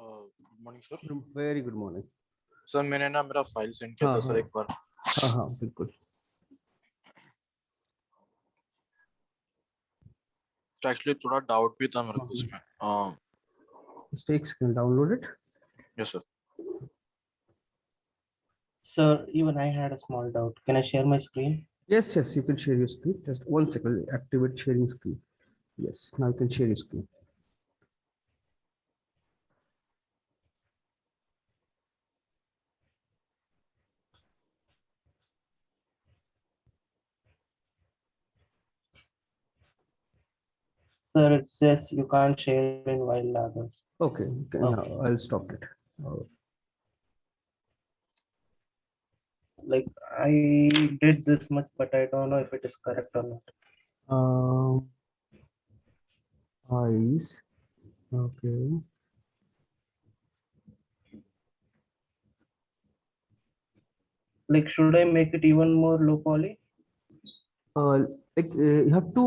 Good morning sir. Very good morning sir मैंने ना मेरा फाइल सेंड किया था सर एक बार। हाँ बिल्कुल। तो एक्चुअली थोड़ा डाउट भी था मेरे को इसमें। Mistakes can download it. Yes sir. Sir, even I had a small doubt. Can I share my screen? Yes, you can share your screen. Just 1 second. Activate sharing screen. Yes, now you can share your screen. Sir, it says you can't share in while others. Okay, now I'll stop it. Like I did this much, but I don't know if it is correct or not. Eyes. Okay. Like, should I make it even more low poly? You have to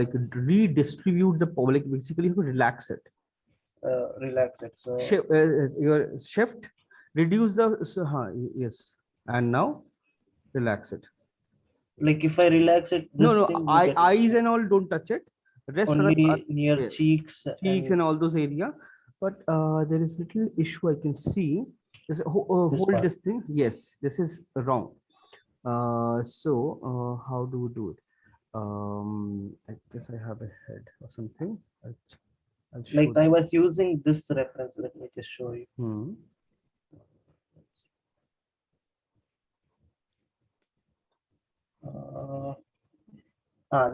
like redistribute the power. Like basically, you have to relax it. Relax it. So Your shift, reduce the. Yes, and now relax it. like if I relax it, this No, thing will get eyes and all don't touch it. Rest only other, near yes, cheeks. cheeks and all those area. But there is little issue I can see. This hold part. this thing. Yes, this is wrong. So how do we do it? I guess I have a head or something. I'll show Like I you. was using this reference. Let me just show you.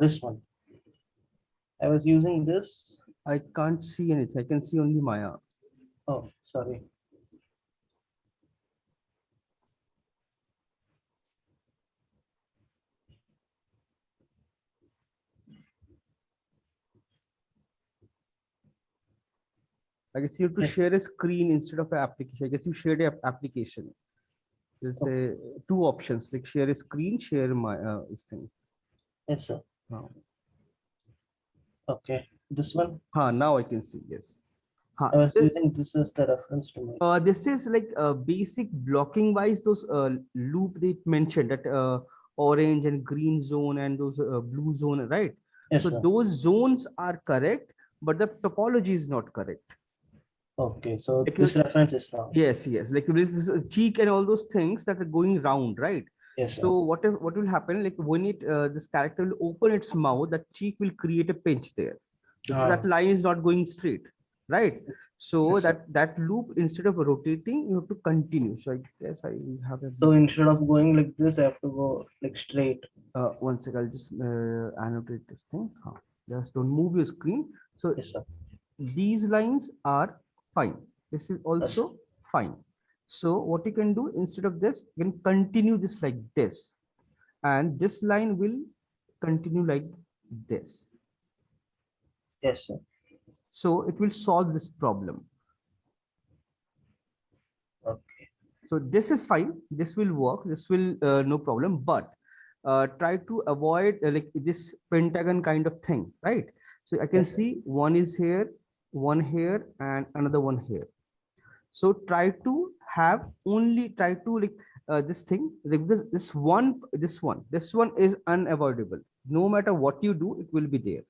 This one. I was using this. I can't see anything. I can see only Maya. Oh, sorry. I guess you have to share a screen instead of an application. I guess you shared an application. There's two options, like share a screen, share my this thing. Yes, sir. Okay, this one. Now I can see. Yes. I was using this as the reference to my. This is like basic blocking wise. Those loop they mentioned that orange and green zone and those blue zone, right? Yes, so sir. those zones are correct, but the topology is not correct. Okay, so Like this reference is wrong. Yes. Like this is cheek and all those things that are going round, right? Yes, sir. So what will happen? Like when it this character will open its mouth, that cheek will create a pinch there. Because that line is not going straight, right? So Yes, that loop, instead of rotating, you have to continue. So I guess I have a. So instead of going like this, I have to go like straight. 1 second, I'll just annotate this thing. Just don't move your screen. So Yes, sir. these lines are fine. This is also fine. So what you can do, instead of this, you can continue this like this, and this line will continue like this. Yes, sir. So it will solve this problem. Okay. So this is fine. This will work. This will no problem. But try to avoid like this pentagon kind of thing, right? So I can see one is here, one here, and another one here. So try to have only this thing, like this one is unavoidable. No matter what you do, it will be there.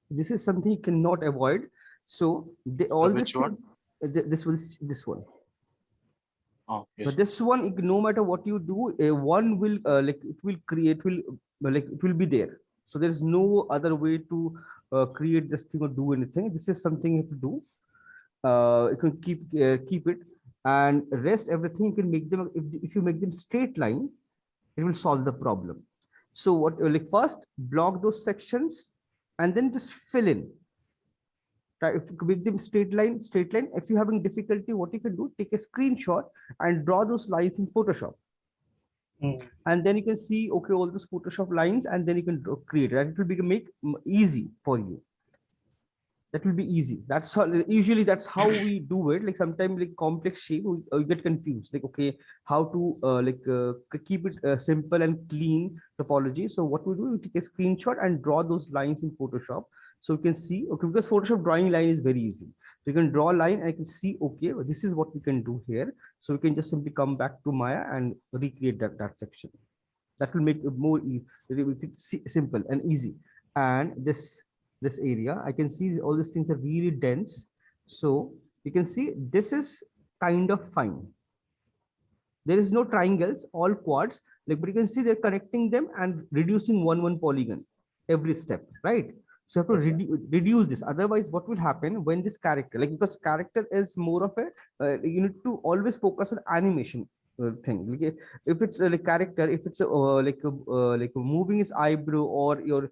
This is something you cannot avoid. So all this thing, this one. Oh, yes. But this one, no matter what you do, one will it will be there. So there is no other way to create this thing or do anything. This is something you have to do. You can keep it, and rest everything you can make them. If you make them straight line, it will solve the problem. So what like first block those sections, and then just fill in. Try if you make them straight line. If you're having difficulty, what you can do, take a screenshot and draw those lines in Photoshop. And then you can see, okay, all those Photoshop lines, and then you can create it. It will make easy for you. That will be easy. That's how usually that's how we do it. Like sometimes like complex shape, we get confused. Like okay, how to keep it simple and clean topology. So what we do, we take a screenshot and draw those lines in Photoshop. So you can see, okay, because Photoshop drawing line is very easy. you can draw a line and I can see, okay, well, this is what we can do here. So we can just simply come back to Maya and recreate that section. That will make it more simple and easy. And this area, I can see all these things are really dense. So you can see this is kind of fine. There is no triangles, all quads, like, but you can see they're connecting them and reducing one polygon every step, right? So you have to reduce this. Otherwise, what will happen when this character, like, because character is more of a, you need to always focus on animation thing. Like if it's like character, if it's like moving his eyebrow or your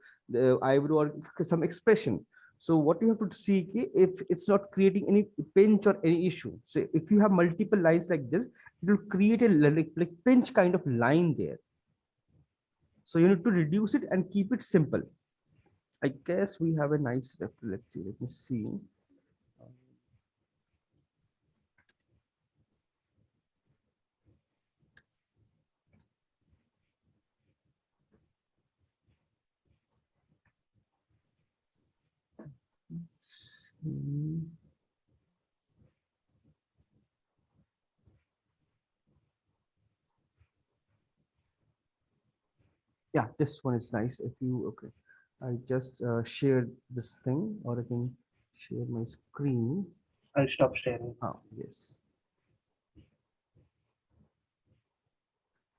eyebrow or some expression. So what you have to see if it's not creating any pinch or any issue. So if you have multiple lines like this, it will create a like pinch kind of line there. So you need to reduce it and keep it simple. I guess we have a nice, let's see, let me see. Yeah, this one is nice. If you, okay, I just shared this thing, or I can share my screen. I'll stop sharing. Oh, yes.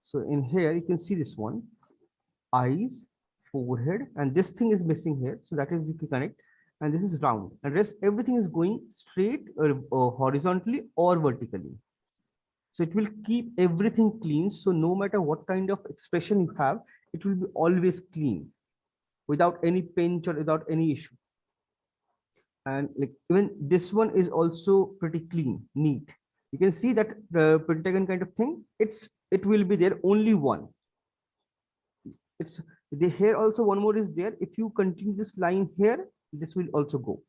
So in here, you can see this one, eyes, forehead, and this thing is missing here. So that is you can connect, and this is round, and rest everything is going straight or horizontally or vertically. So it will keep everything clean. So no matter what kind of expression you have, it will be always clean without any pinch or without any issue. And like even this one is also pretty clean, neat. You can see that the pentagon kind of thing, it will be there only one. It's the here also one more is there. If you continue this line here, this will also go.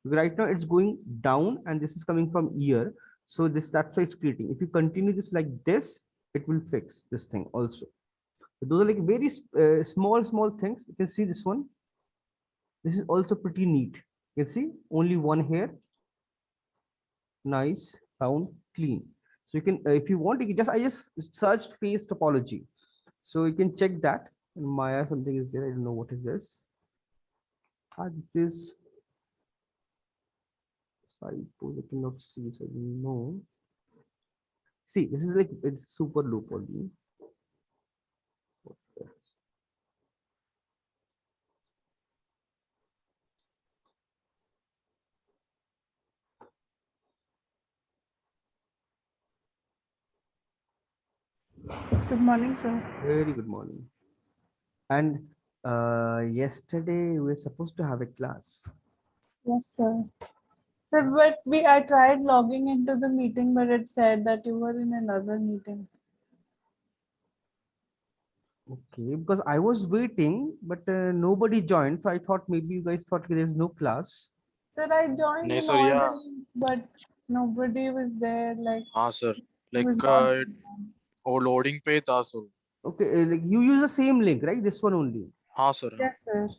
Right now it's going down and this is coming from ear. So that's why it's creating. If you continue this like this, it will fix this thing also. So those are like very small things. You can see this one. This is also pretty neat. You can see only one here. Nice, round, clean. So you can, if you want, you can I just searched face topology. So you can check that. In Maya, something is there. I don't know what is this. This is side pose. I cannot see. So no. See, this is like it's super low poly. Good morning, sir. Very good morning. And yesterday we were supposed to have a class. Yes, sir. Sir, but I tried logging into the meeting, but it said that you were in another meeting. Okay, because I was waiting, but nobody joined. So I thought maybe you guys thought there's no class. Sir, I joined No, in sir, all yeah. the links, but nobody was there. Like, Sir. it Like was not. loading पे था sir. Okay, like you use the same link, right? This one only. Sir. Yes, sir.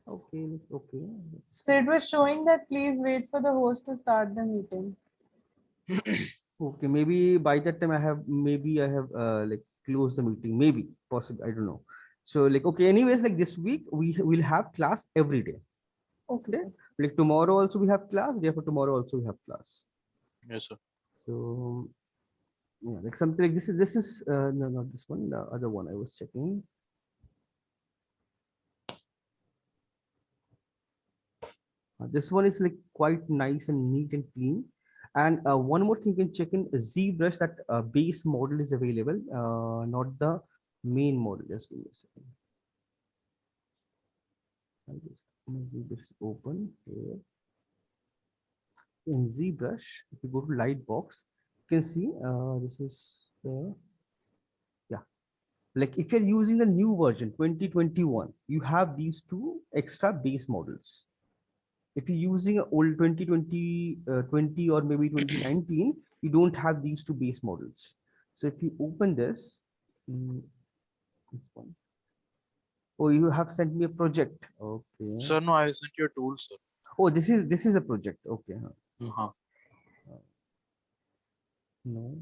Okay, okay. So it was showing that please wait for the host to start the meeting. Okay, maybe by that time I have like closed the meeting. Maybe possible. I don't know. So like okay. Anyways, like this week we will have class every day. Okay. Okay. Like tomorrow also we have class. Day after tomorrow also we have class. Yes, sir. So yeah, like something like this is no, not this one, the other one I was checking. This one is like quite nice and neat and clean. And one more thing you can check in ZBrush, that base model is available, not the main model. Just give me a second. ZBrush is open here. In ZBrush, if you go to Lightbox, you can see this is the, yeah, like if you're using the new version 2021, you have these two extra base models. If you're using old 2020 20 or maybe 2019, you don't have these two base models. So if you open this one, oh, you have sent me a project. Okay. Sir, no, I sent you a tool, sir. Oh, this is a project. Okay. हाँ No.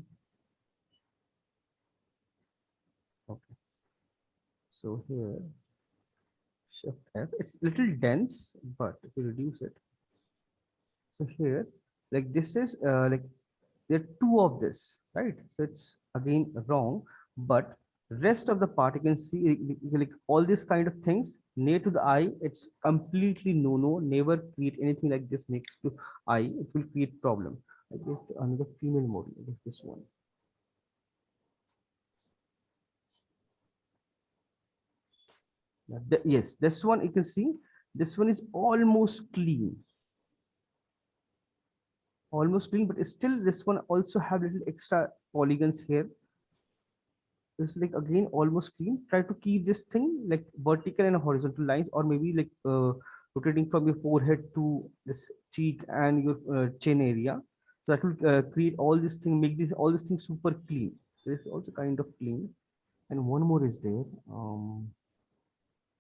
Okay. So here, shift F. It's little dense, but if you reduce it, so here, like this is like there are two of this, right? So it's again wrong, but rest of the part you can see like all these kind of things near to the eye, it's completely no. Never create anything like this next to eye. It will create problem. I guess another female model. I guess this one. Now, yes, this one you can see. This one is almost clean. Almost clean, but still this one also have little extra polygons here. It's like again almost clean. Try to keep this thing like vertical and horizontal lines, or maybe like rotating from your forehead to this cheek and your chin area. So that will create all this thing, make this all these things super clean. This is also kind of clean. And one more is there.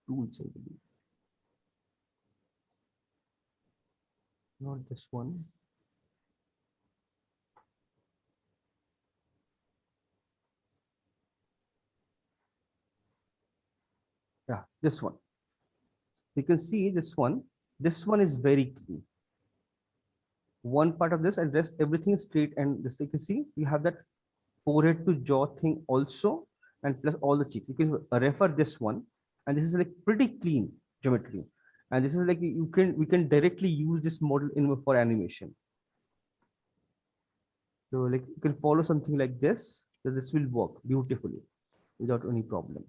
Tools, I believe. Not this one. Yeah, this one. You can see this one. This one is very clean. One part of this and rest everything is straight, and this you can see you have that forehead to jaw thing also, and plus all the cheeks. You can refer this one, and this is like pretty clean geometry. And this is like we can directly use this model in for animation. So like you can follow something like this, so this will work beautifully without any problem.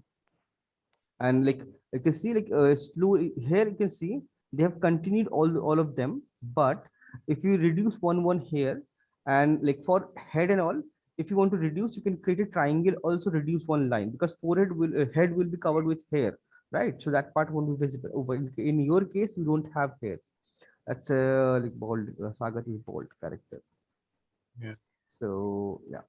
And like you can see like slow here, you can see they have continued all of them, but if you reduce one here, and like for head and all, if you want to reduce, you can create a triangle, also reduce one line, because forehead will head will be covered with hair, right? So that part won't be visible. Oh, but in your case you don't have hair. That's like bald. Sagat is bald character. Yeah. So yeah.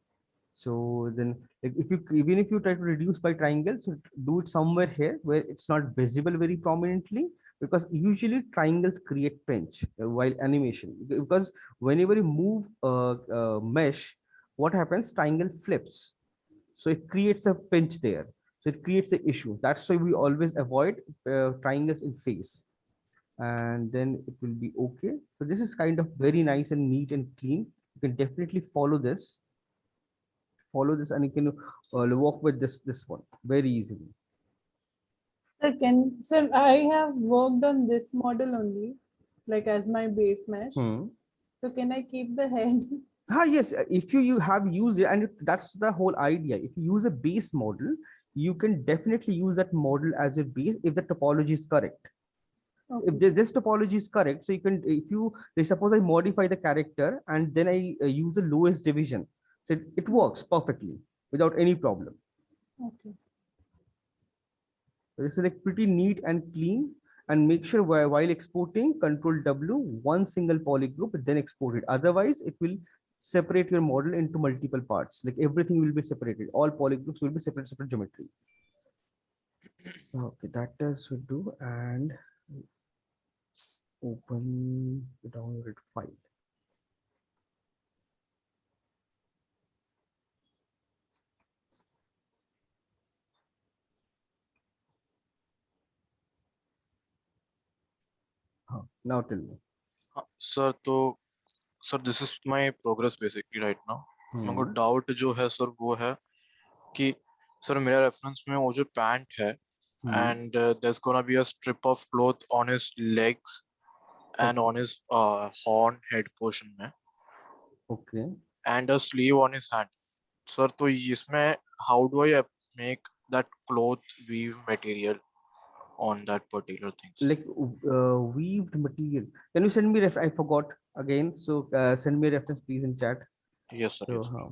So then like if you even if you try to reduce by triangles, so do it somewhere here where it's not visible very prominently, because usually triangles create pinch while animation, because whenever you move mesh, what happens, triangle flips, so it creates a pinch there, so it creates an issue. That's why we always avoid triangles in face, and then it will be okay. So this is kind of very nice and neat and clean. You can definitely follow this, and you can work with this one very easily. Sir, I have worked on this model only, like as my base mesh. So can I keep the head? Yes, if you have used it, and that's the whole idea. If you use a base model, you can definitely use that model as your base if the topology is correct. Okay. If this topology is correct, so you can, if you suppose I modify the character and then I use the lowest division, so it works perfectly without any problem. Okay. This is like pretty neat and clean. And make sure while exporting, Control W, one single polygroup, then export it. Otherwise, it will separate your model into multiple parts. Like everything will be separated. All polygroups will be separate geometry. Okay, that does will do. And open the downloaded file. Now tell me. Sir तो sir this is my progress basically right now. मेरे को doubt जो है sir वो है कि sir मेरा reference में वो जो पैंट है and there is gonna be a strip of cloth on his legs and on his horn head portion में, okay, and a sleeve on his hand. Sir तो इसमें how do I make that cloth weave material on that particular things? Like weaved material. Can you send me I forgot again. So send me a reference please in chat. Yes sir. So, Yes, sir.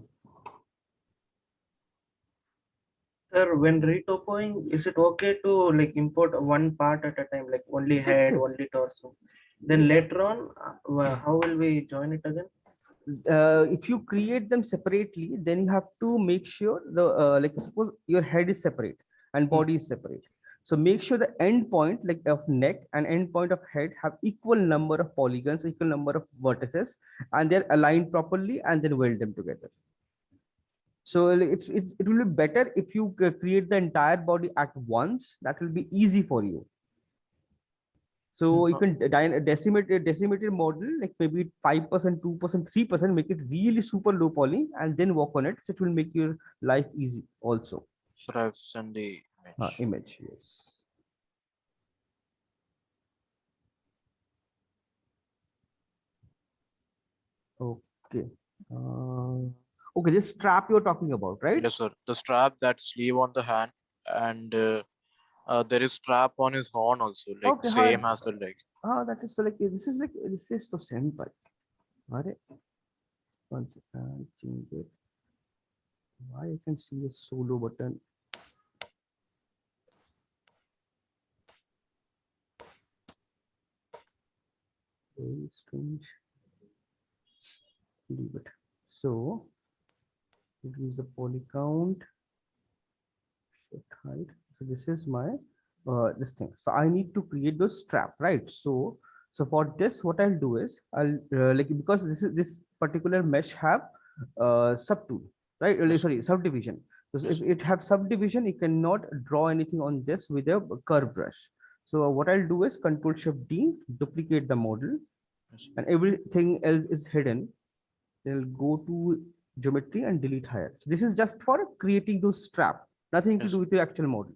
Sir, when retopoing, is it okay to like import one part at a time, like only head, yes. only torso? Then later on, how will we join it again? If you create them separately, then you have to make sure the like suppose your head is separate and body is separate. So make sure the end point like of neck and end point of head have equal number of polygons, equal number of vertices, and they're aligned properly, and then weld them together. So it will be better if you create the entire body at once. That will be easy for you. So you can decimate a decimated model, like maybe 5%, 2%, 3%, make it really super low poly, and then work on it. So it will make your life easy also. So I've sent the image. Image, yes. Okay. Okay, this strap you're talking about, right? Yes, sir. The strap, that sleeve on the hand, and there is strap on his horn also, like Okay, same hi. as the leg. That is so like this is so simple. Alright. One second, change it. Why I can see a solo button? Very strange. Leave it. So increase the poly count. Shift height. So this is my this thing. So I need to create those strap, right? So for this, what I'll do is I'll like, because this particular mesh have subtool, right? Yes. Sorry, subdivision. So Yes. if it have subdivision, you cannot draw anything on this with a curve brush. So what I'll do is Control Shift D, duplicate the model, Yes. and everything else is hidden. Then go to geometry and delete higher. So this is just for creating those strap, nothing to Yes. do with the actual model.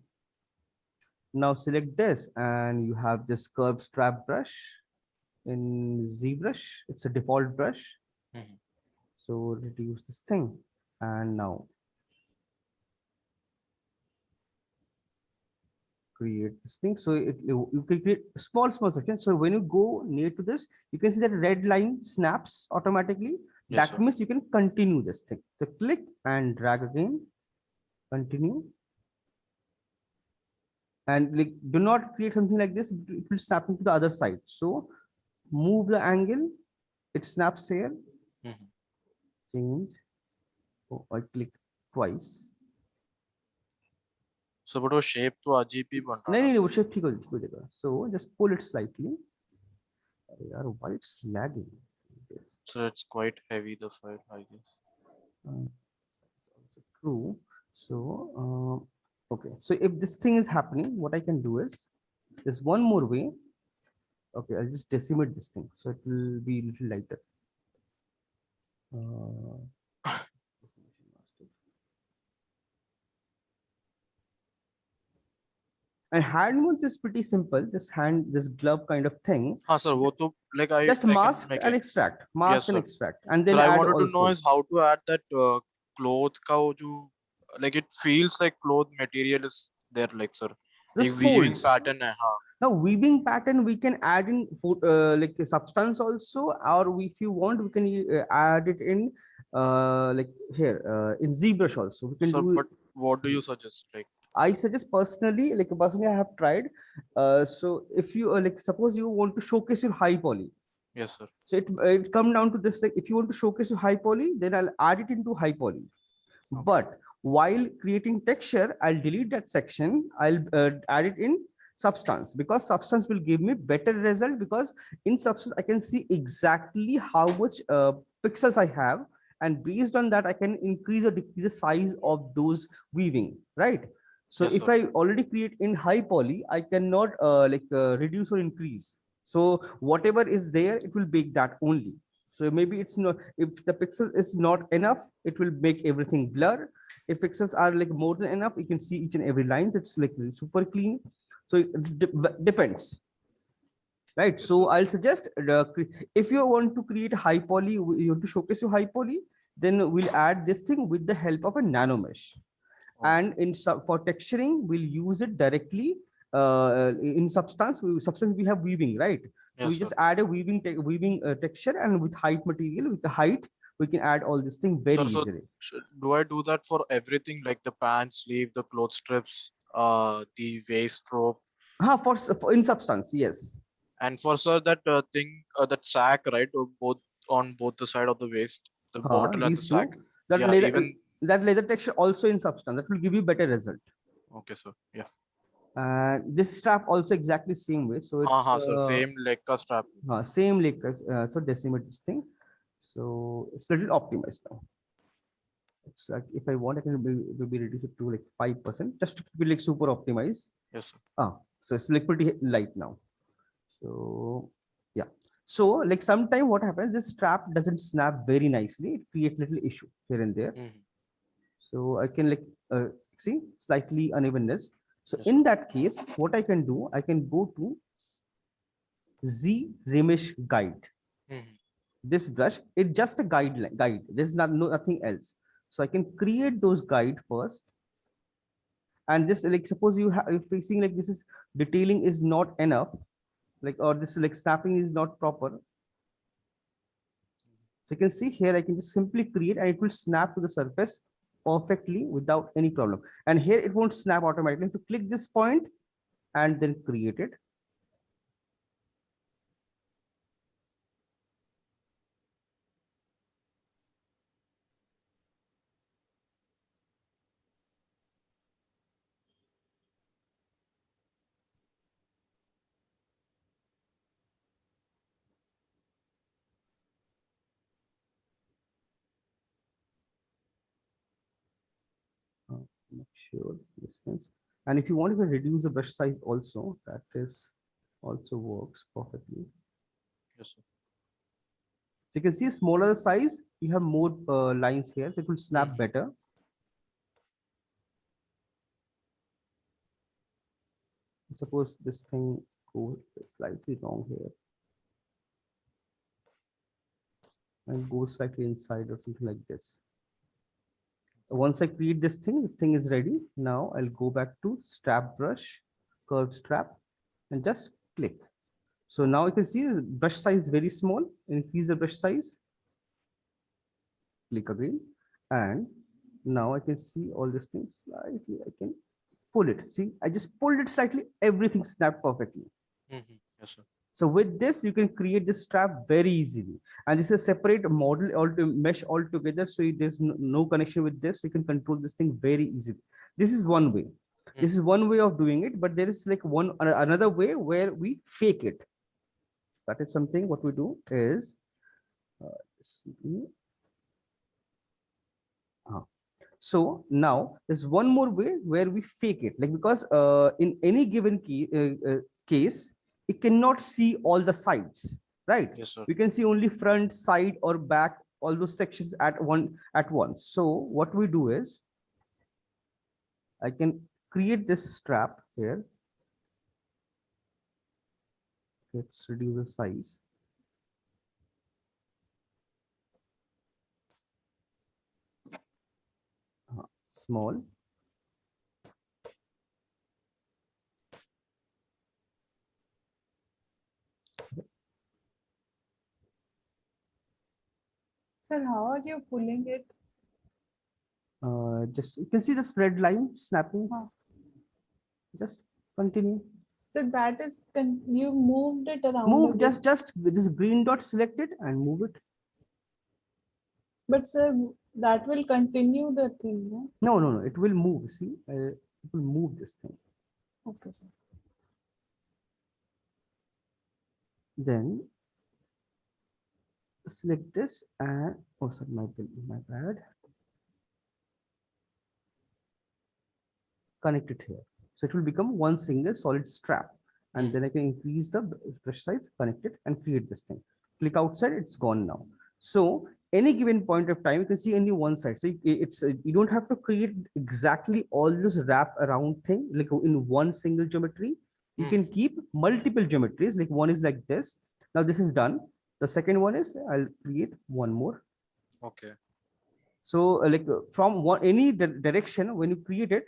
Now select this, and you have this curved strap brush in ZBrush. It's a default brush. Mhm. So reduce this thing, and now create this thing. So you can create small sections. So when you go near to this, you can see that red line snaps automatically. Yes, That sir. means you can continue this thing. So click and drag again, continue. And like, do not create something like this. It will snap into the other side. So move the angle. It snaps here. Mhm. Change. Oh, I click twice. So but वो shape तो अजीब ही बन रहा नहीं है नहीं ना वो shape ठीक हो जाएगा. So just pull it slightly. यार why it's lagging? So it's quite heavy, the file, I guess. True. So okay. So if this thing is happening, what I can do is there's one more way. Okay, I'll just decimate this thing so it will be a little lighter. And hand mount is pretty simple. This glove kind of thing. हाँ sir, वो तो like I Just can mask make and it. extract, Yes, sir. and extract, and then But I add wanted all to know is how to add that cloth का वो जो like it feels like cloth material is there, like sir. those एक weaving folds. pattern है, हाँ. Now weaving pattern we can add in like a substance also, or if you want we can add it in like here in ZBrush also. We can Sir, do. but what do you suggest? Like I suggest personally, I have tried. So if you like, suppose you want to showcase your high poly. yes, sir. So it come down to this, like if you want to showcase your high poly, then I'll add it into high poly. Okay. But while creating texture, I'll delete that section. I'll add it in substance, because substance will give me better result, because in substance I can see exactly how much pixels I have, and based on that I can increase or decrease the size of those weaving, right? So Yes, if sir. I already create in high poly, I cannot reduce or increase. So whatever is there, it will make that only. So maybe it's not, if the pixel is not enough, it will make everything blur. If pixels are like more than enough, you can see each and every line. That's like super clean. So it depends. Right. Yes, So sir. I'll suggest if you want to create high poly, you want to showcase your high poly, then we'll add this thing with the help of a nano mesh. Okay. And for texturing, we'll use it directly in substance. We have weaving, right? So Yes, we sir. just add a weaving texture, and with height material, with the height, we can add all this thing very Sir, so easily. do I do that for everything, like the pants, sleeve, the cloth strips, the waist rope? For in substance, yes. And for sir, that thing, that sack, right? On both the side of the waist, the bottle and the These sack. two, that Yeah, leather, even that leather texture also in substance, that will give you better result. okay, sir. Yeah. And this strap also exactly same way. So it's हाँ sir, same leg का strap. same like so decimate this thing. So it's little optimized now. It's like if I want, I can be reduce it to like 5% just to keep it like super optimized. Yes sir. So it's like pretty light now. So yeah. So like sometime what happens, this strap doesn't snap very nicely. It creates little issue here and there. So I can like see slightly unevenness. So Yes, in that case, what I can do, I can go to Z Ramesh guide. This brush, it's just a guide. There's nothing else. So I can create those guide first. And this, like, suppose you're facing like this is detailing is not enough, like, or this like snapping is not proper. So you can see here, I can just simply create and it will snap to the surface perfectly without any problem. And here it won't snap automatically. To click this point and then create it. Make sure distance. And if you want to reduce the brush size also, that is also works perfectly. Yes sir. So you can see a smaller size, you have more lines here, so it will snap better. Suppose this thing goes slightly wrong here and goes slightly inside or something like this. Once I create this thing is ready. Now I'll go back to strap brush, curve strap, and just click. So now you can see the brush size very small. Increase the brush size. Click again, and now I can see all these things slightly. I can pull it. See, I just pulled it slightly. Everything snapped perfectly. Yes sir. So with this, you can create this strap very easily. And this is a separate model or to mesh altogether. So there's no connection with this. You can control this thing very easily. This is one way. This is one way of doing it, but there is like another way where we fake it. That is something what we do is, so now there's one more way where we fake it, like because in any given case, it cannot see all the sides, right? Yes sir. We can see only front, side, or back, all those sections at once. So what we do is, I can create this strap here. Let's reduce the size. Small. Sir, how are you pulling it? Just you can see the spread line snapping. Just continue. So that is, you moved it around. Move just with this green dot selected and move it. But sir, that will continue the thing, no? No, it will move. See, it will move this thing. Okay, sir. Then select this and sorry, my bad. Connect it here. So it will become one single solid strap. And then I can increase the brush size, connect it, and create this thing. Click outside, it's gone now. So any given point of time, you can see only one side. So it's you don't have to create exactly all this wrap around thing like in one single geometry. You can keep multiple geometries. Like one is like this. Now this is done. The second one is I'll create one more. Okay. So from any direction, when you create it,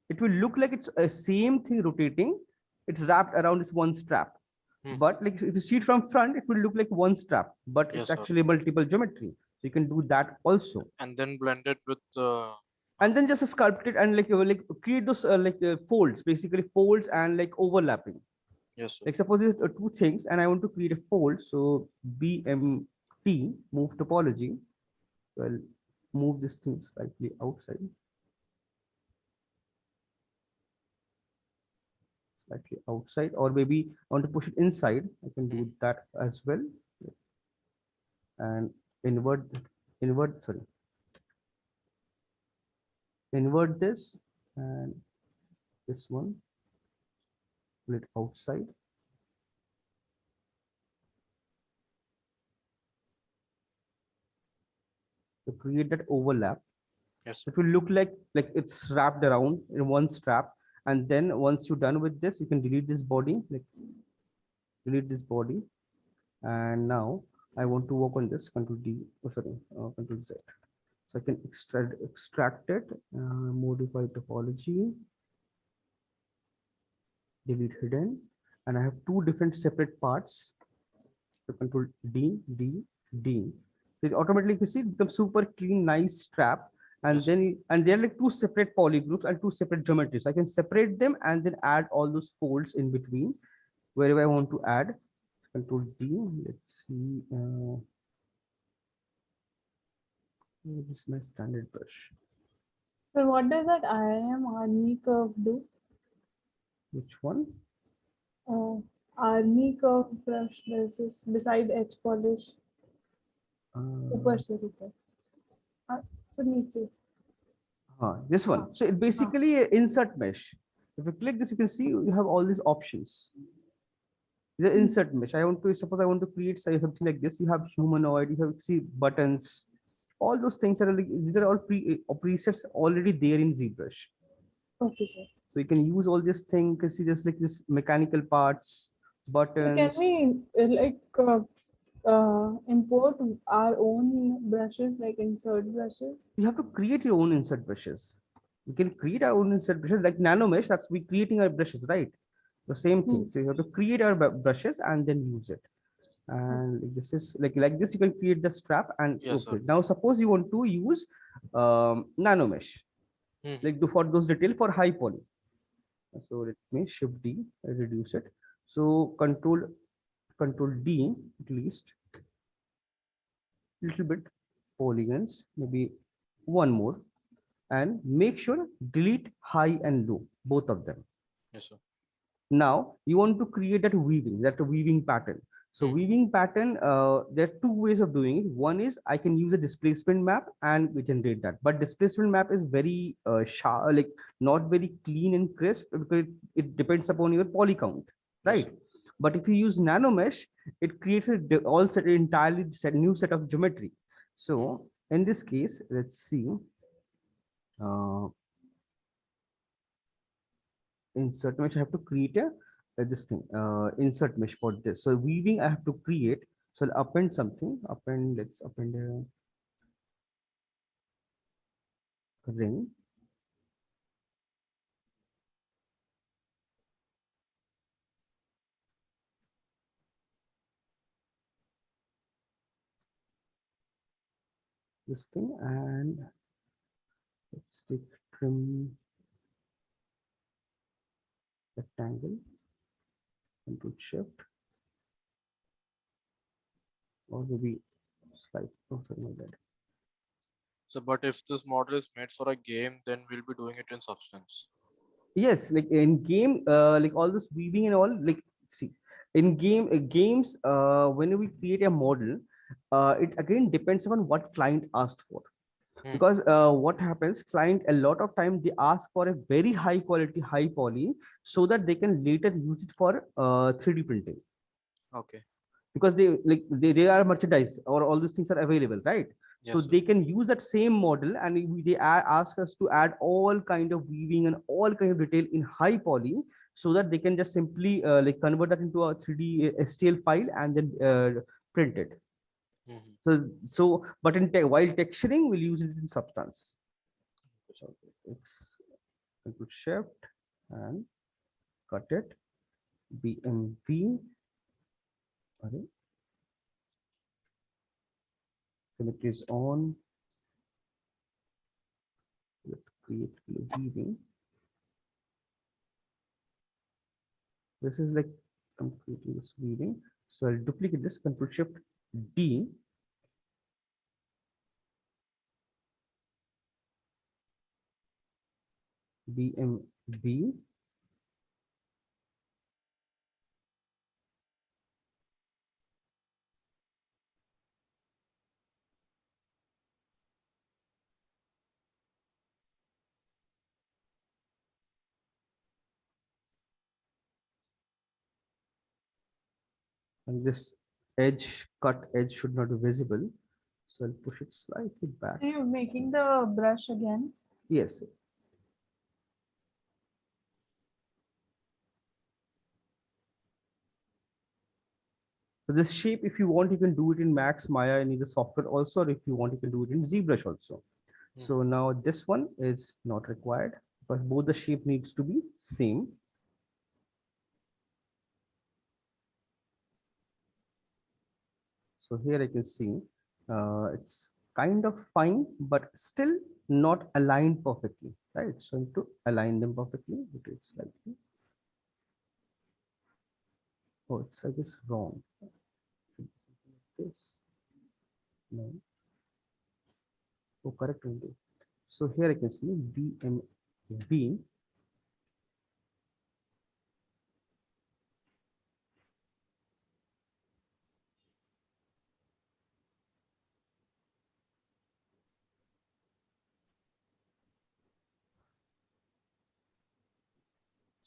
it will look like it's a same thing rotating. It's wrapped around this one strap. But like if you see it from front, it will look like one strap, but Yes, it's sir. actually multiple geometry. So you can do that also. And then blend it with And then just sculpt it and like create those folds, basically folds and like overlapping. yes sir. Like suppose there's two things and I want to create a fold. So BMT, move topology. So I'll move this thing slightly outside. slightly outside, or maybe I want to push it inside. I can do that as well. And invert, sorry, invert this and this one, pull it outside. To create that overlap. Yes. It will look like it's wrapped around in one strap. And then once you're done with this, you can delete this body, like delete this body. And now I want to work on this, Control D, oh, sorry, Control Z. So I can extract it, modify topology, delete hidden, and I have two different separate parts. So Control D, D, D. So it automatically, you see, it becomes super clean, nice strap. And Yes. then, and they're like two separate polygroups and two separate geometries. I can separate them and then add all those folds in between wherever I want to add. Control D. Let's see. This is my standard brush. So what does that IIM army curve do? Which one? Army curve brush, this is beside edge polish. ऊपर से ऊपर. So नीचे. This one. So it basically insert mesh. If you click this, you can see you have all these options. The insert mesh. I want to suppose I want to create something like this. You have humanoid. You have see buttons. All those things are like these are all presets already there in ZBrush. Okay, sir. So you can use all this thing. You can see there's like this mechanical parts, buttons. So can we import our own brushes, like insert brushes? You have to create your own insert brushes. You can create our own insert brushes like Nanomesh. That's we creating our brushes, right? The same thing. So you have to create our brushes and then use it. And this is like this. You can create the strap and Yes, okay. sir. Now suppose you want to use Nanomesh, like for those detail for high poly. So let me Shift D, reduce it. So Control D at least, little bit polygons, maybe one more, and make sure delete high and low, both of them. Yes, sir. Now you want to create that weaving pattern. So weaving pattern, there are two ways of doing it. One is I can use a displacement map and we generate that. But displacement map is very sharp, like not very clean and crisp because it depends upon your poly count, right? Yes. But if you use Nanomesh, it creates a entirely new set of geometry. So in this case, let's see. Insert mesh, I have to create this thing, insert mesh for this. So weaving, I have to create. So I'll append something, let's append a ring. This thing, and let's take trim rectangle, Control Shift, or maybe slide. Oh, sorry, my bad. So, but if this model is made for a game, then we'll be doing it in Substance. Yes, like in game, like all this weaving and all, like see, in games, when we create a model, it again depends on what client asked for. Because what happens, client a lot of time they ask for a very high quality, high poly, so that they can later use it for 3D printing. Okay. Because they are merchandise or all these things are available, right? Yes, So sir. they can use that same model and they ask us to add all kind of weaving and all kind of detail in high poly, so that they can just simply like convert that into a 3D STL file and then print it. So but while texturing, we'll use it in Substance. So X, Control Shift and cut it. BMP. Symmetry is on. Let's create weaving. This is like I'm creating this weaving. So I'll duplicate this, Control Shift D. BMB. And this edge, cut edge should not be visible. So I'll push it slightly back. So you're making the brush again? Yes. So this shape, if you want, you can do it in Max, Maya, any the software also, or if you want, you can do it in ZBrush also. So now this one is not required, but both the shape needs to be same. So here I can see it's kind of fine, but still not aligned perfectly, right? So I need to align them perfectly. Rotate slightly. Oh, it's I guess wrong. This. No. Oh, correct window. So here I can see BMB.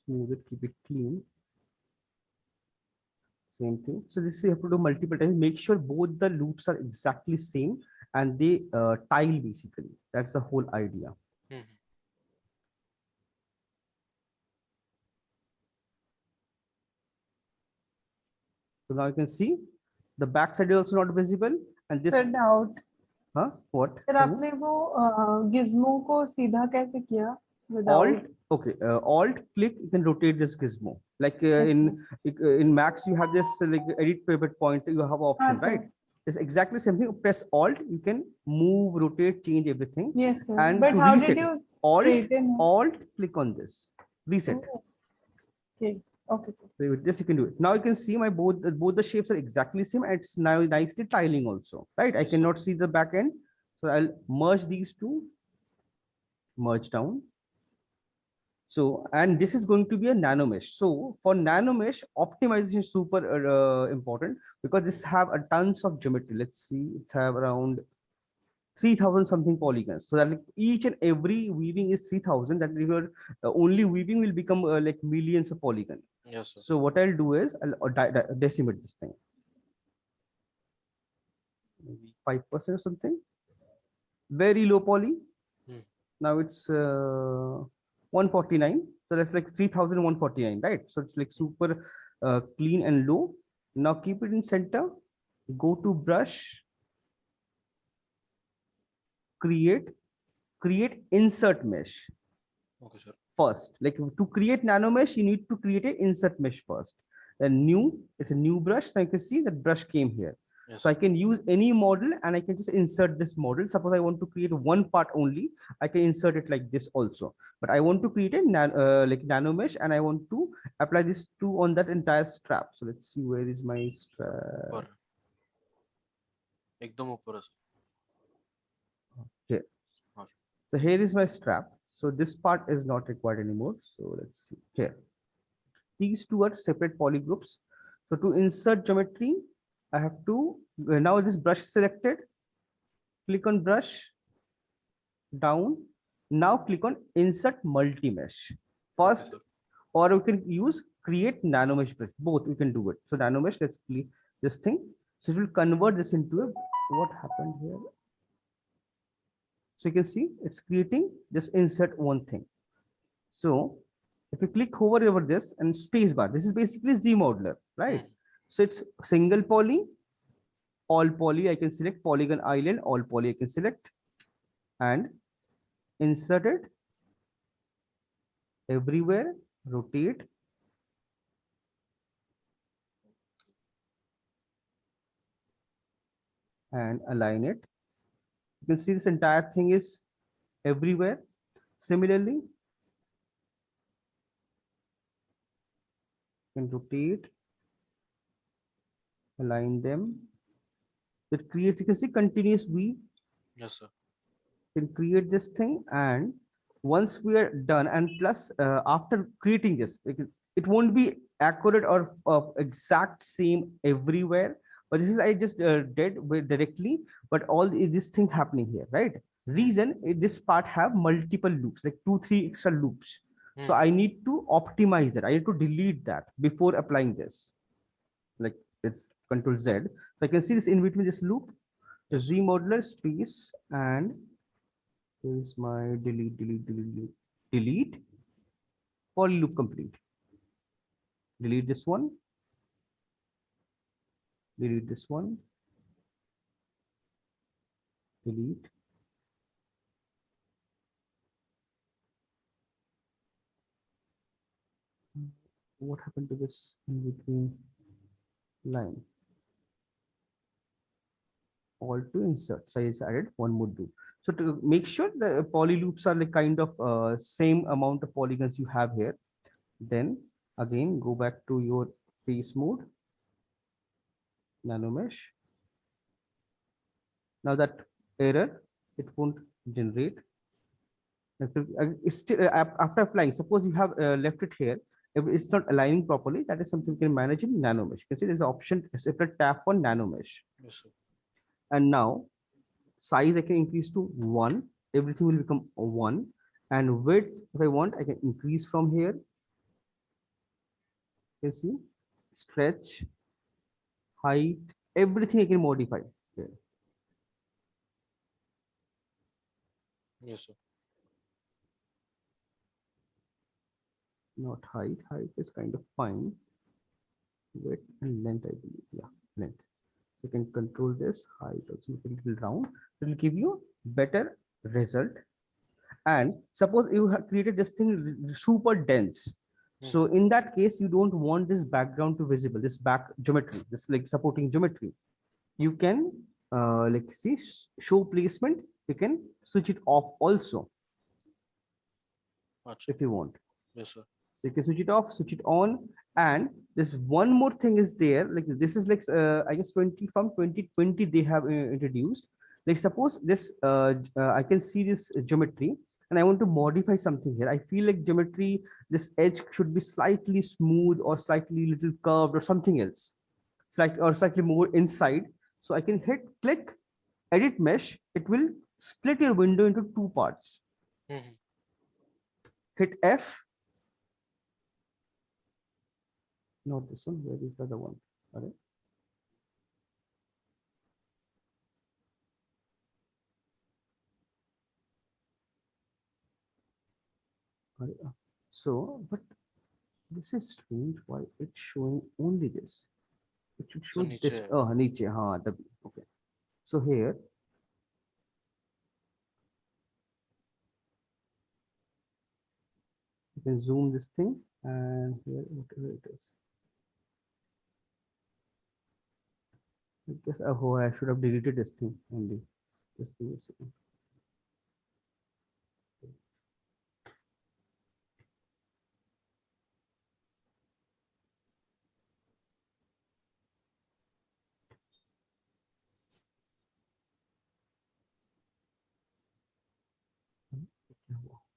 Smooth it, keep it clean. Same thing. So this you have to do multiple times. Make sure both the loops are exactly same and they tile basically. That's the whole idea. So now you can see the back side is also not visible, and this. Sir, doubt. Huh? What? Sir, आपने वो gizmo को सीधा कैसे किया? Alt, okay. Alt click, you can rotate this gizmo. Like in Max, you have this like edit pivot point. You have option, right? It's exactly same thing. Press Alt, you can move, rotate, change everything. Yes, sir. And but to how reset, did you Alt, Alt, click on this. Reset. Oh. Okay. Okay, sir. So with this you can do it. Now you can see my both the shapes are exactly same. And it's now nicely tiling also, right? I cannot see the back end, so I'll merge these two. Merge down. So, and this is going to be a nano mesh. So for nano mesh, optimization is super important because this have a tons of geometry. Let's see, it have around 3,000 something polygons. So that like each and every weaving is 3,000. That your only weaving will become like millions of polygon. Yes, sir. So what I'll do is I'll decimate this thing. Maybe 5% or something. Very low poly. Now it's 149. So that's like 3,149, right? So it's like super clean and low. Now keep it in center. Go to brush. Create insert mesh. Okay, sir. First, like to create nano mesh, you need to create an insert mesh first. And new, it's a new brush. Now you can see that brush came here. Yes. So I can use any model and I can just insert this model. Suppose I want to create one part only, I can insert it like this also. But I want to create a nano mesh and I want to apply this to on that entire strap. So let's see, where is my strap? एकदम ऊपर है. Here. So here is my strap. So this part is not required anymore. So let's see here. These two are separate polygroups. So to insert geometry, I have to now this brush selected. Click on brush down. Now click on insert multi mesh first, or we can use create nano mesh brush. Both we can do it. So nano mesh, let's click this thing. So it will convert this into a what happened here. So you can see it's creating just insert one thing. So if you click over this and spacebar, this is basically Z modeler, right? So it's single poly, all poly. I can select polygon island, all poly. I can select and insert it everywhere. Rotate. And align it. You can see this entire thing is everywhere. Similarly, you can rotate, align them. It creates, you can see continuous weave. Yes, sir. You can create this thing, and once we are done, and plus after creating this, it won't be accurate or exact same everywhere. But this is I just did directly, but all this thing happening here, right? Reason this part have multiple loops, like 2-3 extra loops. So I need to optimize it. I need to delete that before applying this. Like it's Control Z. So I can see this in between this loop, the Z modular space, and here's my delete poly loop complete. Delete this one, delete this one, delete. What happened to this in between line? All to insert. So I just added one more loop. So to make sure the poly loops are like kind of same amount of polygons you have here, then again go back to your face mode, nano mesh. Now that error, it won't generate. It's still, after applying, suppose you have left it here, if it's not aligning properly, that is something you can manage in nano mesh. You can see there's an option, a separate tab on nano mesh. Yes, sir. And now size I can increase to 1, everything will become 1, and width, if I want, I can increase from here. You see, stretch, height, everything I can modify here. Yes, sir. Not height, height is kind of fine. Width and length, I believe, yeah, length. You can control this height also, make it a little round. It will give you better result. And suppose you have created this thing super dense. So in that case, you don't want this background to visible, this back geometry, this like supporting geometry. You can like see show placement. You can switch it off also Achha. if you want. Yes, sir. You can switch it off, switch it on, and this one more thing is there. Like this is like I guess 2020 they have introduced. Like suppose this I can see this geometry and I want to modify something here. I feel like geometry, this edge should be slightly smooth or slightly little curved or something else, slightly more inside. So I can click edit mesh. It will split your window into 2 parts. Hit F. Not this one. Where is the other one? All right. So, but this is strange. Why it's showing only this? It should show niche this. hai. Oh, niche. Haan, okay. So here, you can zoom this thing, and here whatever it is. I guess oh, I should have deleted this thing only. Just give me a second.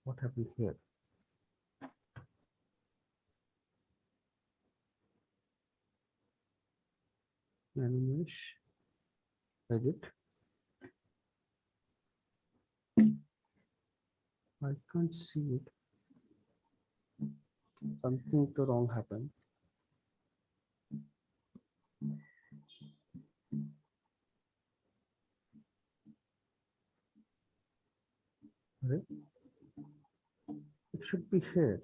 What happened here? Mesh, edit. I can't see it. Something wrong happened. Right? It should be here.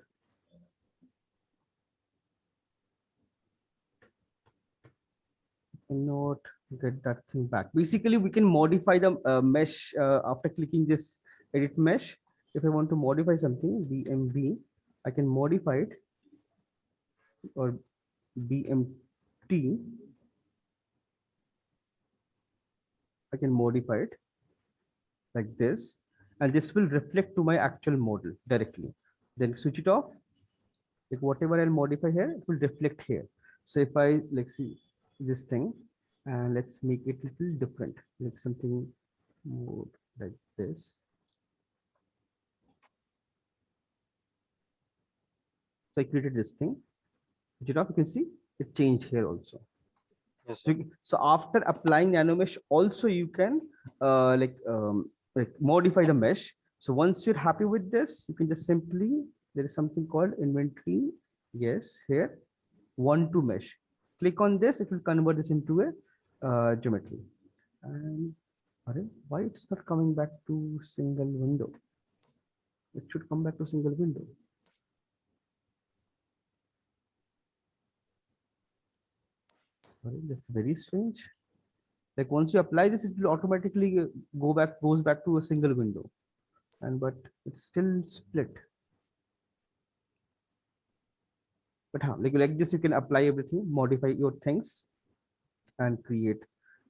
Cannot get that thing back. Basically, we can modify the mesh after clicking this edit mesh. If I want to modify something, BMB, I can modify it, or BMT. I can modify it like this, and this will reflect to my actual model directly. Then switch it off. Like whatever I'll modify here, it will reflect here. So if I like see this thing, and let's make it a little different, like something more like this. So I created this thing. Switch it off, you can see it changed here also. Yes, So after applying nanomesh, also you can like modify the mesh. So once you're happy with this, you can just simply, there is something called inventory. Yes, here 1 to mesh. Click on this, it will convert this into a geometry. And why it's not coming back to single window? It should come back to single window. That's very strange. Like once you apply this, it will automatically goes back to a single window, and but it's still split. But how? Like this, you can apply everything, modify your things, and create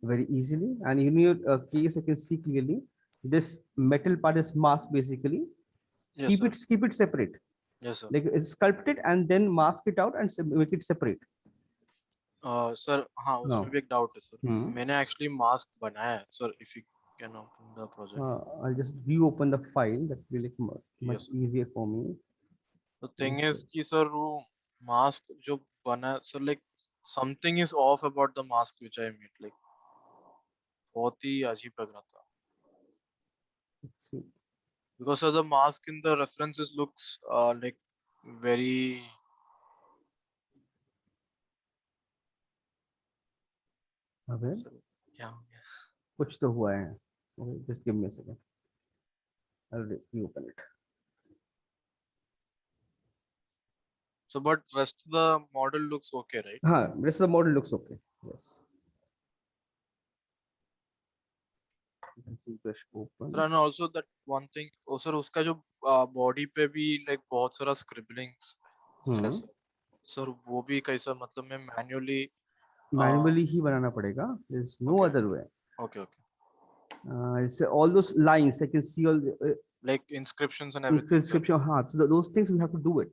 very easily. And in your case, you can see clearly this metal part is masked basically. Yes, sir. Keep it separate. Yes, sir. Like sculpt it and then mask it out and make it separate. Sir हाँ No. उसमें भी एक doubt है sir. Hmm. मैंने actually mask बनाया है sir. If you can open the project. I'll just reopen the file. That will be much Yes. easier for me. The thing Yes, is कि sir वो mask जो बना sir like something is off about the mask which I made. Like बहुत ही अजीब लग रहा था. Let's see. Because sir, the mask in the references looks like very अबे sir, क्या हो गया? कुछ तो हुआ है. Okay, just give me a second. I'll reopen it. So but rest of the model looks okay, right? हाँ, rest of the model looks okay. Yes. You can see brush open. Sir, and also that one thing, oh sir, उसका जो body पे भी like बहुत सारा scribblings है sir. Sir वो भी कैसा मतलब मैं manually ही बनाना पड़ेगा. There's no Okay. other way. Okay. It's all those lines. I can see all the Like inscriptions and everything. inscription. हाँ, so those things we have to do it.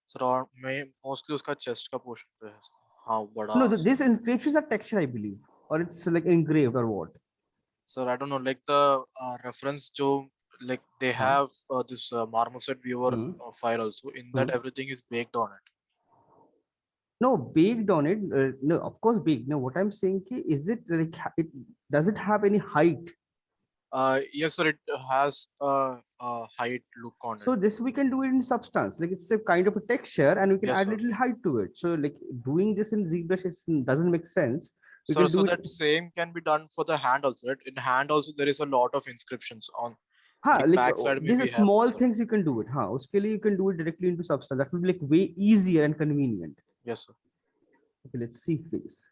Sir और मैं mostly उसका chest का portion पे है. हाँ बड़ा. No, these inscriptions are texture, I believe, or it's like engraved or what. Sir, I don't know, like the reference jo like they have this Marmoset viewer file also. In that everything is baked on it. No, baked on it. No, of course baked. No, what I'm saying is it like does it have any height? Yes, sir. It has a height look on it. So this we can do it in Substance. Like it's a kind of a texture, and we can Yes, add sir. little height to it. So like doing this in ZBrush doesn't make sense. We So, can do that same can be done for the hand also, right? In hand also there is a lot of inscriptions on. like backside these we are have small also. things you can do it. Uske liye you can do it directly into Substance. That will be like way easier and convenient. Yes, sir. Okay, let's see face.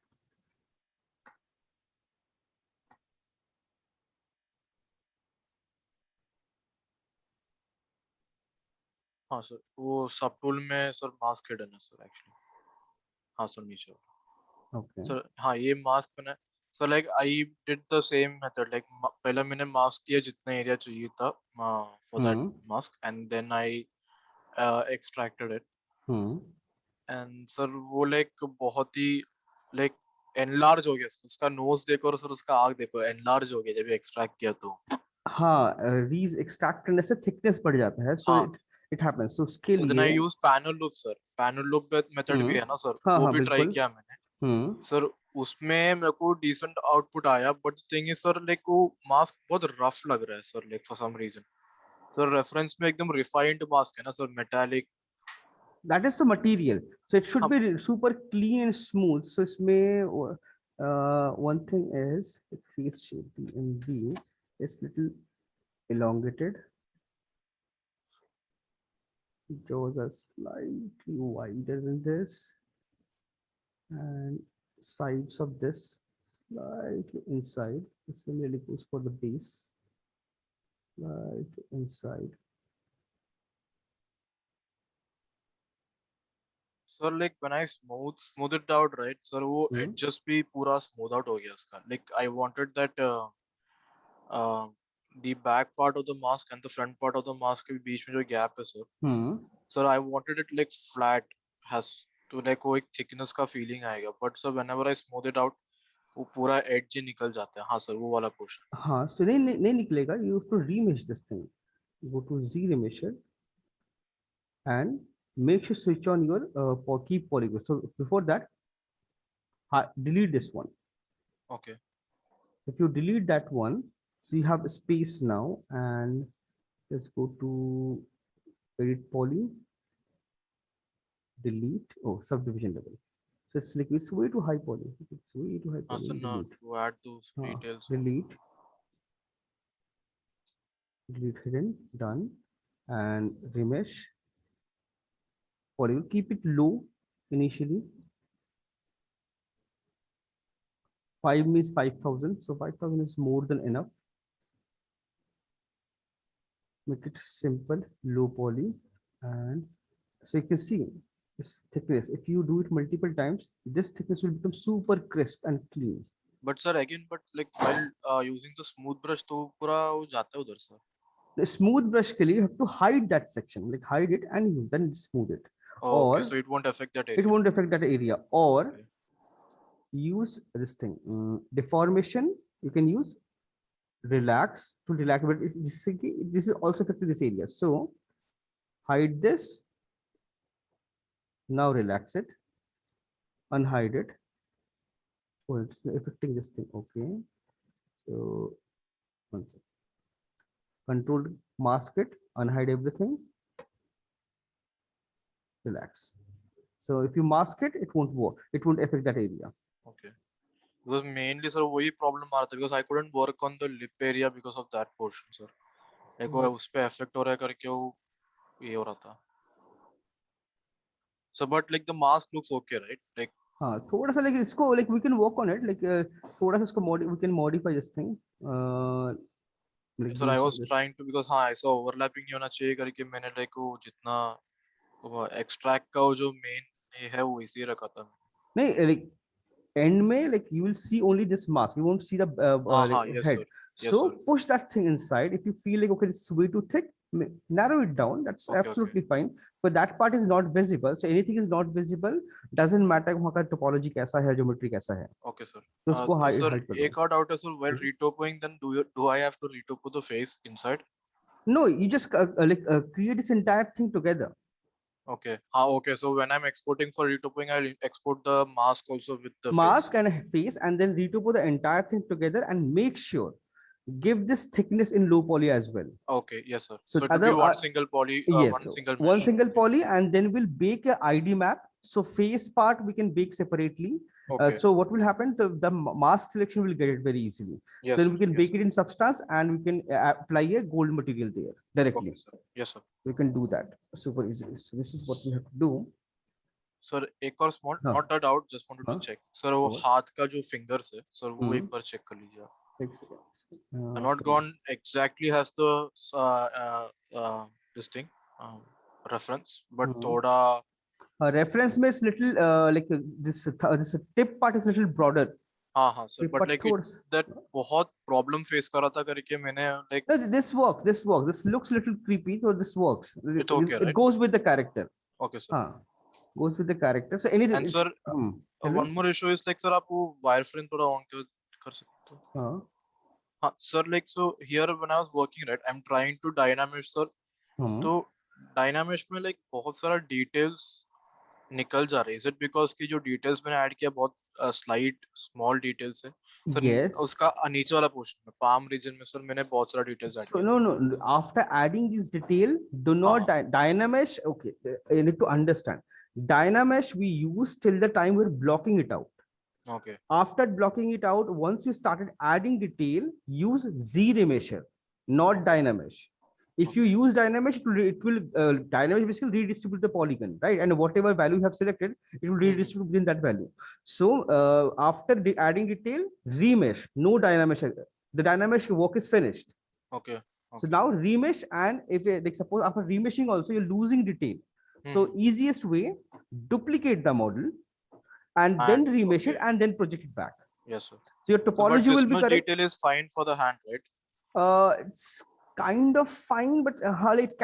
हाँ sir वो सब tool में sir mask hidden है sir actually. हाँ sir नीचे. Okay. Sir हाँ ये mask बना. So like I did the same method. Like पहले मैंने मास्क किया जितना एरिया चाहिए था for that mask, and then I extracted it. And sir वो like बहुत ही like enlarge हो गया. उसका nose देखो और सर उसका आँख देखो enlarge हो गया जब extract किया तो. हाँ, these extract करने से thickness बढ़ जाता है. So it happens. So उसके लिए. So then I use panel loop sir. Panel loop method भी है ना sir. हाँ, वो हाँ, भी try बिल्कुल. किया मैंने. सर उसमें मेरे को decent output आया, but the thing is sir like वो mask बहुत rough लग रहा है sir like for some reason. So reference में एकदम refined mask है ना sir, metallic. That is the material. So it should be super clean and smooth. So इसमें one thing is the face shape B is little elongated. Jaws are slightly wider than this, and sides of this slightly inside. Similarly goes for the base, slightly inside. Sir like when I smooth it out, right sir, वो it just भी पूरा smooth out हो गया उसका. Like I wanted that the back part of the mask and the front part of the mask के बीच में जो gap है sir. Sir I wanted it like flat, has to like वो एक thickness का feeling आएगा. But sir whenever I smooth it out वो पूरा edge ही निकल जाता है. हाँ sir वो वाला portion. हाँ, so नहीं निकलेगा. You have to remesh this thing. Go to Z remesher and make sure switch on your keep polygon. So before that, delete this one. Okay. If you delete that one, so you have a space now, and let's go to edit poly, delete, subdivision level. So Just like it's way too high poly. It's way too high poly. So now Delete. to add those details. Delete. Delete hidden. Done. And remesh. Poly. Keep it low initially. 5 means 5,000. So 5,000 is more than enough. Make it simple, low poly. And so you can see this thickness. If you do it multiple times, this thickness will become super crisp and clean. But sir, again, but like while using the smooth brush, तो पूरा वो जाता है उधर sir. The smooth brush के लिए you have to hide that section, like hide it and then smooth it. Oh, okay, Or so it won't affect that area. it won't affect that area. Or Okay. use this thing, deformation. You can use relax to relax, but this is also affecting this area. So hide this. Now relax it. Unhide it. Oh, it's affecting this thing. Okay. So one second. Control mask it, unhide everything. Relax. So if you mask it, it won't work. It won't affect that area. Okay. Because mainly sir वही problem आ रहा था because I couldn't work on the lip area because of that portion sir. Like वो उस पे affect हो रहा है करके वो ये हो रहा था. So but like the mask looks okay, right? Like हाँ थोड़ा सा like इसको like we can work on it, like थोड़ा सा इसको we can modify this thing. Like sir I was trying to because हाँ ऐसा overlapping नहीं होना चाहिए करके मैंने like वो जितना extract का वो जो main ये है वो इसी रखा था. नहीं like end में like you will see only this mask. You won't see the like, yes, head. sir. Yes, So sir. push that thing inside. If you feel like okay, this is way too thick, narrow it down. That's Okay, absolutely fine. But that part is not visible. So anything is not visible. Doesn't matter वहाँ का topology कैसा है, geometry कैसा है. Okay, sir. तो उसको तो hide sir कर दो. एक और doubt है sir, while retopoing then do I have to retopo the face inside? No, you just create this entire thing together. Okay. Okay. So when I'm exporting for retopoing, I'll export the mask also with the Mask face. and face, and then retopo the entire thing together and make sure give this thickness in low poly as well. Okay. Yes, sir. So So it will be one single poly, yes, one single one mesh. single poly, and then we'll bake a ID map. So face part we can bake separately. Okay. So what will happen? The mask selection will get it very easily. Yes. Then Sir. we can Yes, bake sir. it in substance and we can apply a gold material there directly. Okay, sir. Yes, sir. We can do that super easily. So this is what we have to do. Sir, एक और small, हाँ. not a doubt, just wanted to हाँ. check. Sir, वो हाँ. हाथ का जो fingers है, sir वो एक बार check कर लीजिए आप. I'm not gone exactly has the this thing reference, but थोड़ा reference means little like this tip part is little broader. हाँ sir, but like that बहुत problem face कर रहा था करके मैंने like no, this works. This looks little creepy, so this works. It's okay, it right? goes with the character. Okay, sir. Goes with the character. So anything. And sir, one more issue is like sir आप वो wireframe थोड़ा on कर सकते हो. हाँ sir, like so here when I was working right, I'm trying to Dynamesh sir. तो Dynamesh में like बहुत सारा details निकल जा रहे हैं. Is it because की जो details मैंने add किया बहुत slight small details है. Sir, yes. उसका नीचे वाला portion में palm region में sir मैंने बहुत सारा details add किया. No. So After adding this detail, do not Dynamesh. Okay, you need to understand. Dynamesh we use till the time we're blocking it out. Okay. After blocking it out, once you started adding detail, use Z-remesher, not Dynamesh. If you use Dynamesh, it will Dynamesh basically redistribute the polygon, right? And whatever value you have selected, it will redistribute within that value. So after adding detail, remesh, no Dynamesh. The Dynamesh work is finished. Okay. So now remesh, and if like suppose after remeshing also you're losing detail. So easiest way, duplicate the model and then remesh it and then project it back. Yes, sir. So your topology will be correct. Detail is fine for the hand, right? It's kind of fine, but it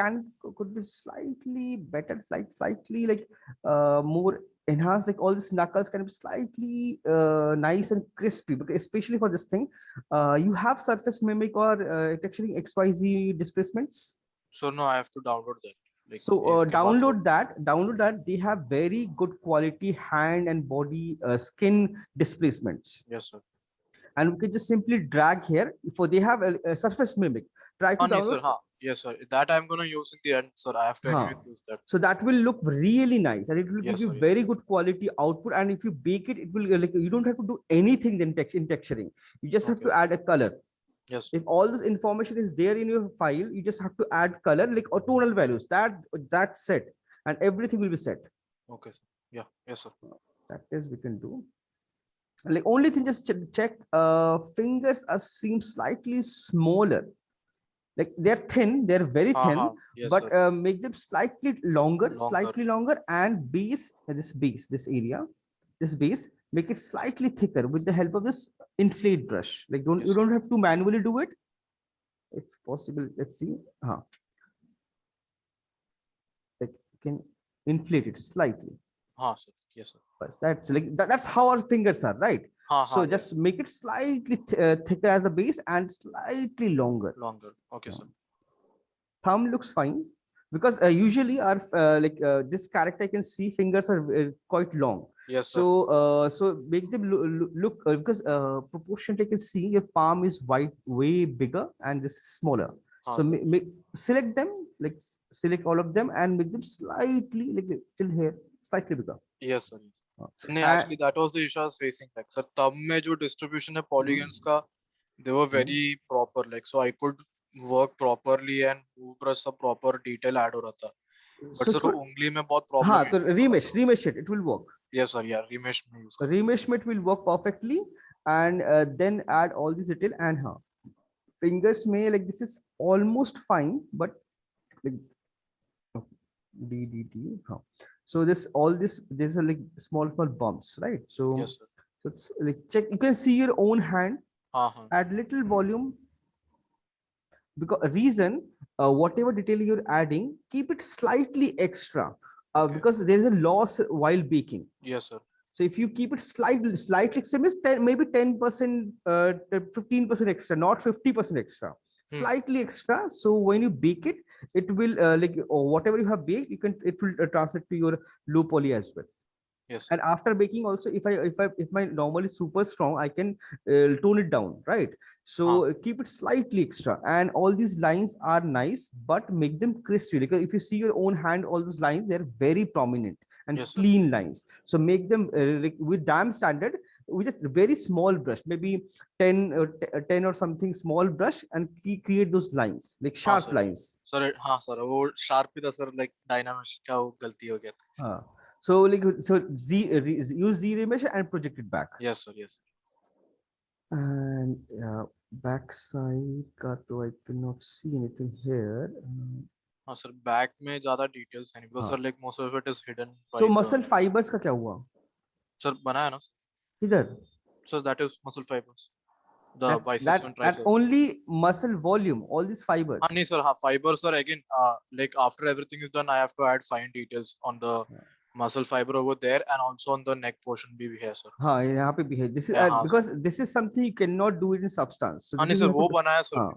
could be slightly better, slightly like more enhanced. Like all these knuckles can be slightly nice and crispy, because especially for this thing, you have surface mimic or texturing XYZ displacements. So no, I have to download that. Like, so download that. They have very good quality hand and body skin displacements. Yes, sir. And we can just simply drag here. For they have a surface mimic. Try to Yes, sir. download. Yes, sir. That I'm gonna use in the end, sir. I have to Huh. anyway use that. So that will look really nice, and it will Yes, give you sir, yes. very good quality output. And if you bake it, it will like you don't have to do anything then in texturing. You just have to Okay. add a color. Yes. If all this information is there in your file, you just have to add color like or tonal values. That's set, and everything will be set. Okay, sir. Yeah. Yes, sir. That is we can do. Like only thing, just check. Fingers are seem slightly smaller. Like they're thin, they're very thin, Yes, but sir. make them slightly longer, Longer. and this area, this base, make it slightly thicker with the help of this inflate brush. Like Yes, you sir. don't have to manually do it. If possible, let's see. Like you can inflate it slightly. Sir. Yes, sir. But that's like that's how our fingers are, right? So Yes. just make it slightly thicker as the base and slightly longer. Longer. Okay, sir. Thumb looks fine because usually our this character I can see fingers are quite long. Yes, sir. So make them look because proportionately I can see your palm is way bigger and this is smaller. So Sir. select them, like select all of them and make them slightly like till here, slightly bigger. Yes, sir. So, actually, that was the issue I was facing. Like, sir, तब में जो distribution है polygons का, they were very proper. Like, so I could work properly and move brush सब proper detail add हो रहा था. But sir, उंगली में बहुत problem. हाँ, तो remesh it will work. Yes, sir. Yeah, remesh में use. Remeshment will work perfectly, and then add all this detail and fingers may like this is almost fine, but like DDT. So there's a like small bumps, right? So yes, sir. So it's like check. You can see your own hand. Add little volume. Because reason, whatever detail you're adding, keep it slightly extra. Because there is a loss while baking. Yes, sir. So if you keep it slightly extra, maybe 10%, 15% extra, not 50% extra, slightly extra. So when you bake it, it will like whatever you have baked, it will translate to your low poly as well. Yes. And after baking also, if my normal is super strong, I can tone it down, right? So keep it slightly extra, and all these lines are nice, but make them crispy, because if you see your own hand, all those lines, they're very prominent and clean lines. So make them like with DAM standard with a very small brush, maybe 10 or something small brush, and create those lines like sharp lines. Sir, sir, वो sharp ही था sir, like dynamic का वो गलती हो गया था. So like use Z remesh and project it back. Yes, sir. Yes. And backside का तो I cannot see anything here. Sir, back में ज़्यादा details है नहीं, because sir like most of it is hidden. So muscle fibers का क्या हुआ? Sir बनाया ना? किधर? So that is muscle fibers. The biceps and triceps. Only muscle volume, all these fibers. No, sir. Fibers are again like after everything is done, I have to add fine details on the muscle fiber over there, and also on the neck portion भी है sir. हाँ, यहाँ पे भी है. This is because this is something you cannot do it in substance. So नहीं sir, वो बनाया sir.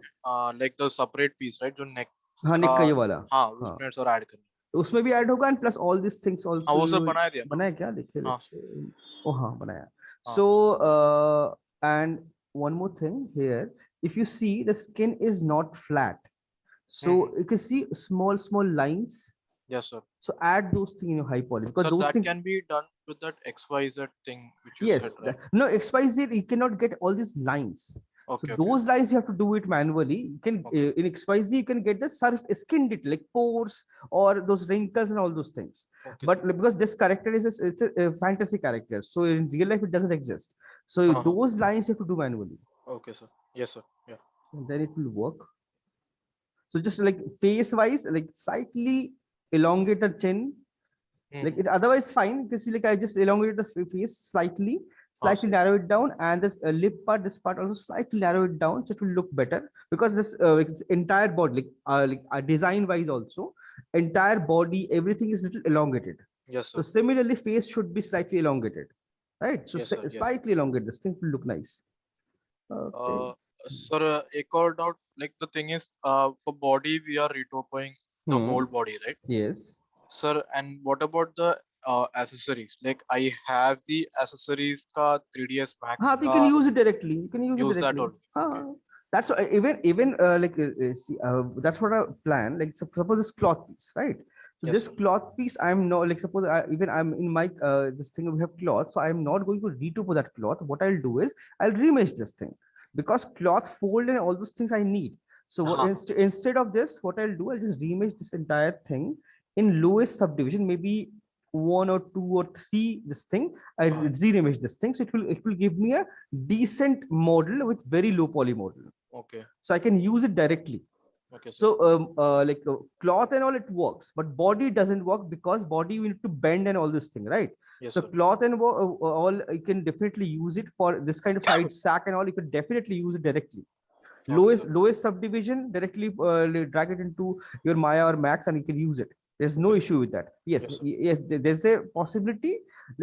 Like the separate piece, right? जो neck. हाँ, neck का ये वाला. हाँ, उसमें sir add करना. उसमें भी add होगा, and plus all these things also. हाँ, वो सर बनाया दिया. बनाया क्या? देखिए. Oh हाँ, बनाया. So and one more thing here, if you see the skin is not flat, so you can see small lines. Yes, sir. So add those things in your high poly, because so those that things can be done with that XYZ thing which you said, right? No, XYZ you cannot get all these lines. Okay, so those lines you have to do it manually. You can in XYZ you can get the skin detail like pores or those wrinkles and all those things. But because this character is a fantasy character, so in real life it doesn't exist. So those lines you have to do manually. Okay, sir. Yes, sir. Yeah. And then it will work. So just like face wise, like slightly elongate the chin. Like it otherwise fine. You can see like I just elongated the face slightly narrow it down, and the lip part, this part also slightly narrow it down, so it will look better, because this entire body like design wise also entire body everything is little elongated. Yes, sir. So similarly face should be slightly elongated, right? So yes, sir, slightly elongated, this thing will look nice. Okay. Sir, एक और doubt, like the thing is for body we are retopoing the whole body, right? Yes, sir. And what about the accessories? Like I have the accessories ka 3ds Max. you can use it directly. You can use it that directly. only. Okay. That's that's what I plan. Like suppose this cloth piece, right? So Yes, this sir. cloth piece, I'm not like suppose I'm in my this thing we have cloth, so I'm not going to retopo that cloth. What I'll do is I'll remesh this thing because cloth fold and all those things I need. So what Uh-huh. instead of this, what I'll do, I'll just remesh this entire thing in lowest subdivision, maybe 1 or 2 or 3 this thing. I Uh-huh. z-remesh this thing, so it will give me a decent model with very low poly model, Okay. so I can use it directly. Okay, sir. So cloth and all it works, but body doesn't work because body we need to bend and all this thing, right? Yes, So sir. cloth and all you can definitely use it for this kind of side sack and all. You could definitely use it directly. Okay, sir. Lowest subdivision directly drag it into your Maya or Max and you can use it. There's no Yes, sir. issue with that. Yes, Yes, sir. yes, there's a possibility.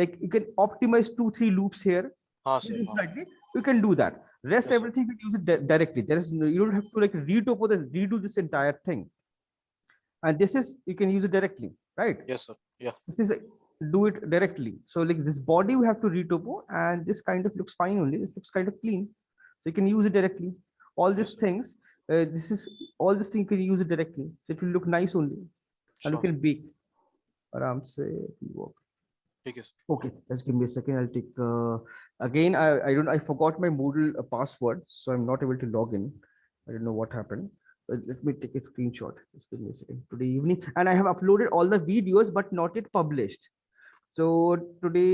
Like you can optimize 2-3 loops here. हाँ, sir. हाँ. Slightly, you can do that. Rest Yes, sir. everything you can use it directly. There is no, you don't have to like redo this entire thing. And this is you can use it directly, right? Yes, sir. Yeah. This is do it directly. So like this body we have to retopo, and this kind of looks fine only. This looks kind of clean, so you can use it directly. All these Yes, sir. things, this is all this thing you can use it directly. So it will look nice only, and you Sure. can bake. Aram se work. ठीक है, sir. Okay, just give me a second. I'll take again. I forgot my Moodle password, so I'm not able to log in. I don't know what happened. Let me take a screenshot. Just give me a second. Today evening, and I have uploaded all the videos, but not yet published. So today,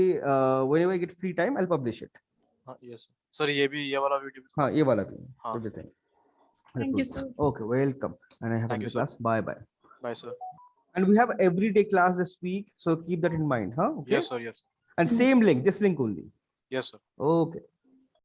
whenever I get free time, I'll publish it. हाँ, yes, sir. Sir, ये वाला video. हाँ, ये वाला भी. हाँ. Everything. Thank you, sir. Okay, welcome. And I have Thank a you, sir. class. Bye bye. Bye, sir. And we have everyday class this week, so keep that in mind, huh? Okay. Yes, sir. Yes. And same link, this link only. Yes, sir. Okay.